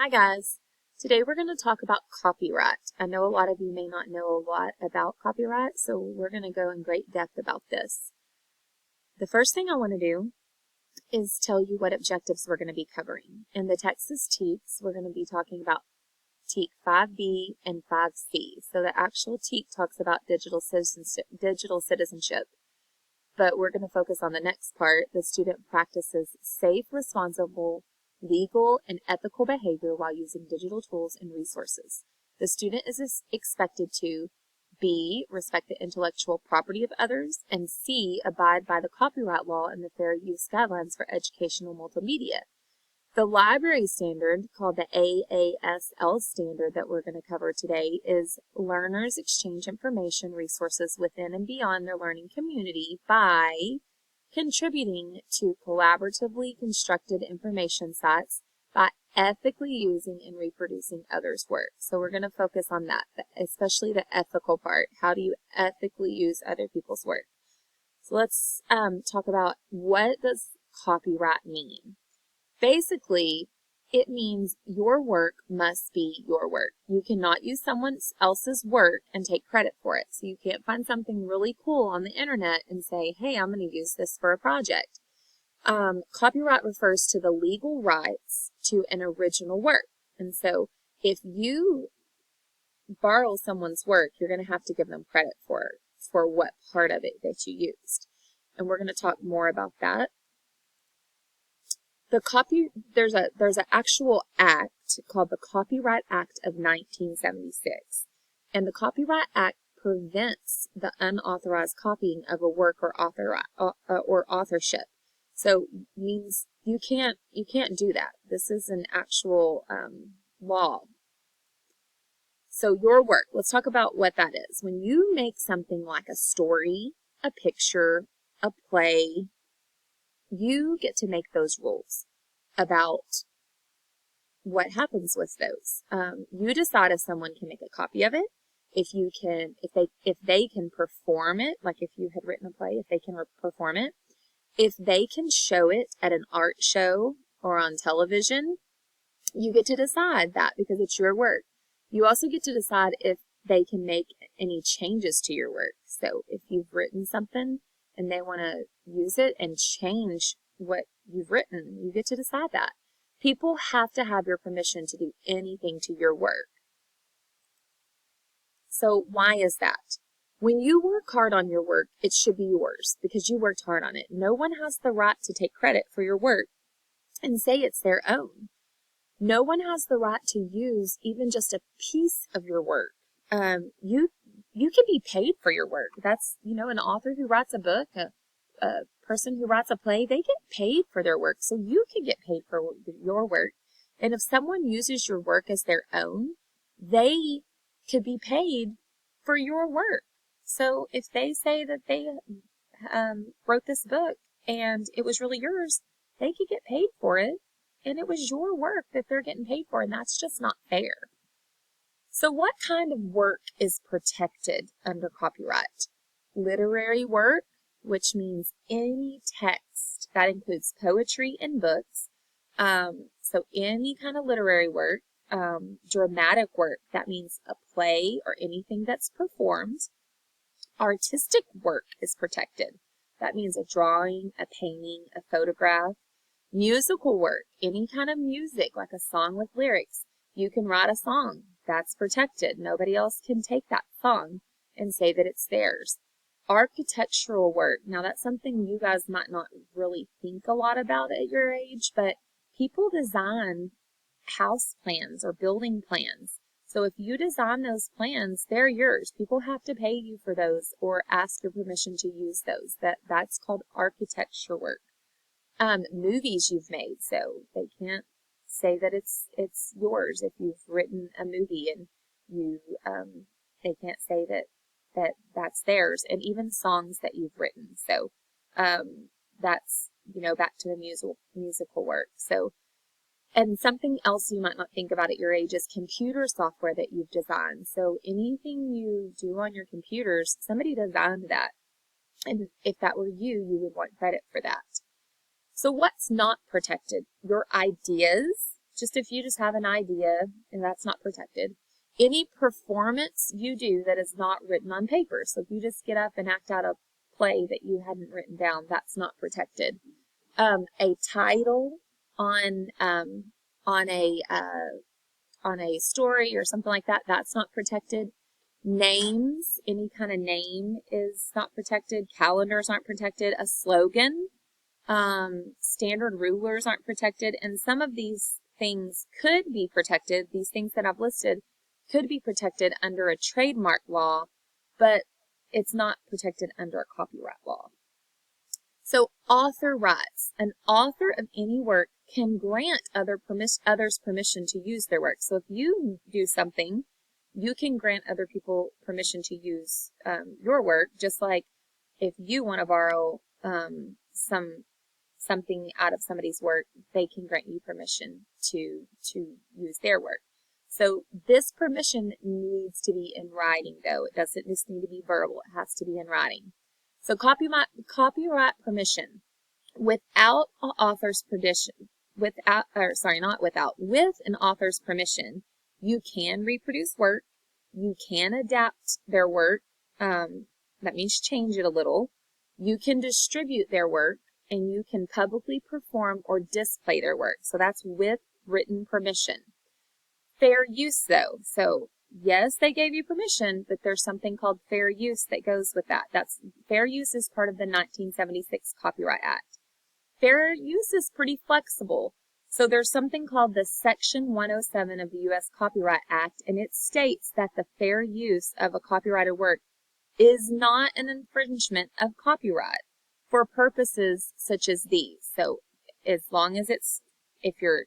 Hi guys. Today we're going to talk about copyright. I know a lot of you may not know a lot about copyright, so we're going to go in great depth about this. The first thing I want to do is tell you what objectives we're going to be covering. In the Texas TEKS, we're going to be talking about TEK 5B and 5C. So the actual TEK talks about digital citizenship, but we're going to focus on the next part. The student practices safe, responsible, legal, and ethical behavior while using digital tools and resources. The student is expected to B, respect the intellectual property of others, and C, abide by the copyright law and the fair use guidelines for educational multimedia. The library standard, called the AASL standard that we're going to cover today, is learners exchange information resources within and beyond their learning community by contributing to collaboratively constructed information sites by ethically using and reproducing others' work. So we're going to focus on that, especially the ethical part. How do you ethically use other people's work? So let's talk about, what does copyright mean? Basically, it means your work must be your work. You cannot use someone else's work and take credit for it. So you can't find something really cool on the internet and say, hey, I'm going to use this for a project. Copyright refers to the legal rights to an original work. And so if you borrow someone's work, you're going to have to give them credit for what part of it that you used. And we're going to talk more about that. There's an actual act called the Copyright Act of 1976, and the Copyright Act prevents the unauthorized copying of a work or authorship. So means you can't do that. This is an actual law. So your work. Let's talk about what that is. When you make something like a story, a picture, a play, you get to make those rules about what happens with those. You decide if someone can make a copy of it, if they can perform it, like if you had written a play, if they can perform it, if they can show it at an art show or on television. You get to decide that because it's your work. You also get to decide if they can make any changes to your work. So if you've written something and they want to use it and change what you've written, you get to decide that. People have to have your permission to do anything to your work. So why is that? When you work hard on your work, it should be yours because you worked hard on it. No one has the right to take credit for your work and say it's their own. No one has the right to use even just a piece of your work. You can be paid for your work. That's, an author who writes a book, a person who writes a play, they get paid for their work. So you can get paid for your work. And if someone uses your work as their own, they could be paid for your work. So if they say that they wrote this book and it was really yours, they could get paid for it. And it was your work that they're getting paid for, and that's just not fair. So what kind of work is protected under copyright? Literary work, which means any text. That includes poetry and books. So any kind of literary work. Dramatic work, that means a play or anything that's performed. Artistic work is protected. That means a drawing, a painting, a photograph. Musical work, any kind of music, like a song with lyrics. You can write a song. That's protected. Nobody else can take that song and say that it's theirs. Architectural work. Now, that's something you guys might not really think a lot about at your age, but people design house plans or building plans. So if you design those plans, they're yours. People have to pay you for those or ask your permission to use those. That's called architecture work. Movies you've made, so they can't say that it's yours if you've written a movie, and they can't say that's theirs. And even songs that you've written, so that's back to the musical work. So, and something else you might not think about at your age is computer software that you've designed. So anything you do on your computers, somebody designed that, and if that were you would want credit for that. So what's not protected? Your ideas Just if you just have an idea, and that's not protected. Any performance you do that is not written on paper. So if you just get up and act out a play that you hadn't written down, that's not protected. A title on on a on a story or something like that, that's not protected. Names, any kind of name is not protected. Calendars aren't protected. A slogan, standard rulers aren't protected. And some of these things could be protected. These things that I've listed could be protected under a trademark law, but it's not protected under a copyright law. So author rights. An author of any work can grant others permission to use their work. So if you do something, you can grant other people permission to use your work, just like if you want to borrow something out of somebody's work, they can grant you permission to use their work. So this permission needs to be in writing, though. It doesn't just need to be verbal. It has to be in writing. So copyright permission without an author's permission, with an author's permission, you can reproduce work, you can adapt their work, that means change it a little, you can distribute their work, and you can publicly perform or display their work. So that's with written permission. Fair use, though. So yes, they gave you permission, but there's something called fair use that goes with that. Fair use is part of the 1976 Copyright Act. Fair use is pretty flexible. So there's something called the Section 107 of the U.S. Copyright Act, and it states that the fair use of a copyrighted work is not an infringement of copyright for purposes such as these. So as long as if you're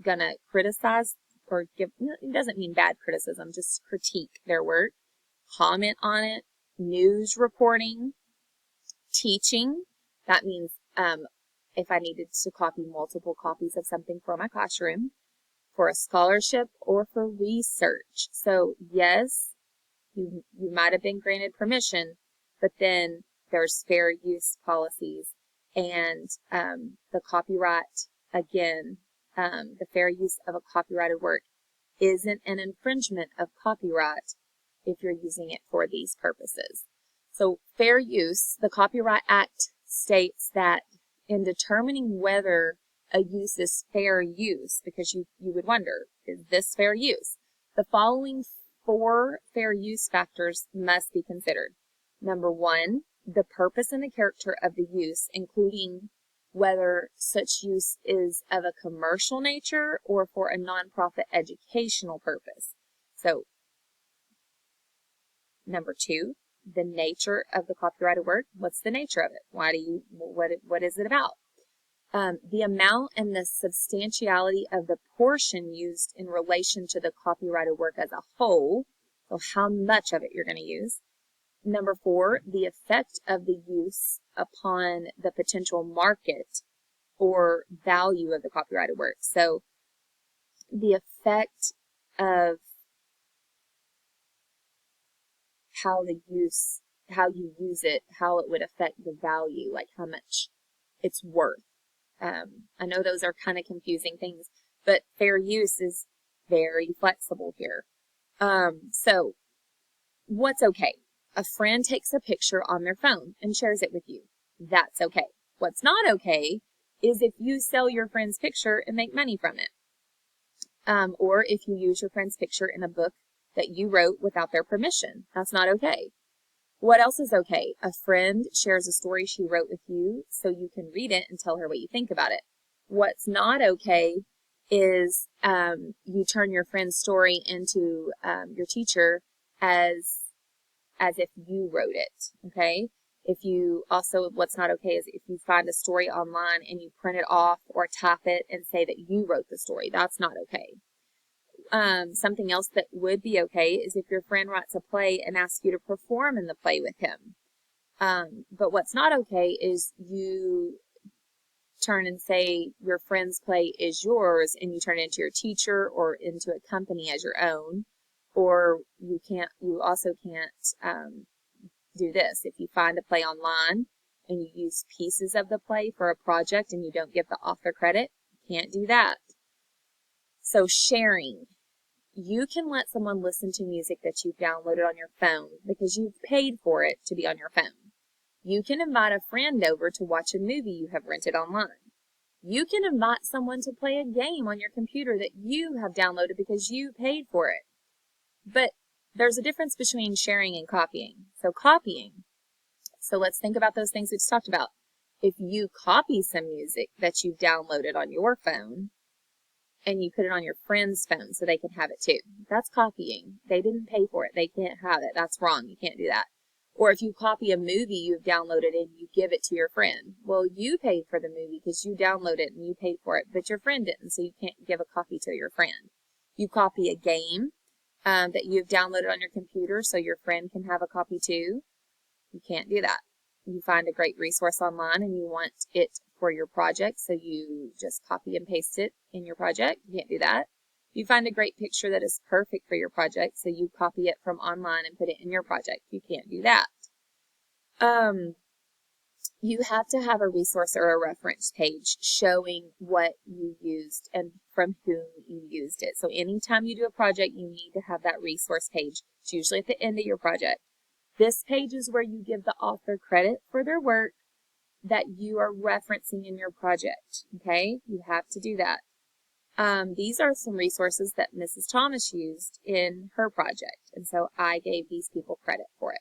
gonna criticize or give, it doesn't mean bad criticism, just critique their work, comment on it, news reporting, teaching. That means if I needed to copy multiple copies of something for my classroom, for a scholarship, or for research. So yes, you might have been granted permission, but then there's fair use policies, and the copyright, again, the fair use of a copyrighted work isn't an infringement of copyright if you're using it for these purposes. So fair use, the Copyright Act states that in determining whether a use is fair use, because you would wonder, is this fair use? The following 4 fair use factors must be considered. Number 1, the purpose and the character of the use, including whether such use is of a commercial nature or for a nonprofit educational purpose. So, number 2, the nature of the copyrighted work. What's the nature of it? What is it about? The amount and the substantiality of the portion used in relation to the copyrighted work as a whole. So how much of it you're going to use. Number 4, the effect of the use upon the potential market or value of the copyrighted work. So the effect of how you use it, how it would affect the value, like how much it's worth. I know those are kind of confusing things, but fair use is very flexible here. So what's okay? A friend takes a picture on their phone and shares it with you. That's okay. What's not okay is if you sell your friend's picture and make money from it. Or if you use your friend's picture in a book that you wrote without their permission. That's not okay. What else is okay? A friend shares a story she wrote with you so you can read it and tell her what you think about it. What's not okay is you turn your friend's story into your teacher as if you wrote it, okay? What's not okay is if you find a story online and you print it off or type it and say that you wrote the story. That's not okay. Something else that would be okay is if your friend writes a play and asks you to perform in the play with him. But what's not okay is you turn and say your friend's play is yours and you turn it into your teacher or into a company as your own. Or you also can't do this. If you find a play online and you use pieces of the play for a project and you don't give the author credit, you can't do that. So sharing. You can let someone listen to music that you've downloaded on your phone because you've paid for it to be on your phone. You can invite a friend over to watch a movie you have rented online. You can invite someone to play a game on your computer that you have downloaded because you paid for it. But there's a difference between sharing and copying. So let's think about those things we just talked about. If you copy some music that you've downloaded on your phone and you put it on your friend's phone so they can have it too, that's copying. They didn't pay for it. They can't have it. That's wrong. You can't do that. Or if you copy a movie you've downloaded and you give it to your friend. Well, you paid for the movie because you downloaded it and you paid for it, but your friend didn't, so you can't give a copy to your friend. You copy a game that you've downloaded on your computer so your friend can have a copy too. You can't do that. You find a great resource online and you want it for your project, so you just copy and paste it in your project. You can't do that. You find a great picture that is perfect for your project, so you copy it from online and put it in your project. You can't do that. You have to have a resource or a reference page showing what you used and from whom you used it. So anytime you do a project, you need to have that resource page. It's usually at the end of your project. This page is where you give the author credit for their work that you are referencing in your project. Okay, you have to do that. These are some resources that Mrs. Thomas used in her project, and so I gave these people credit for it.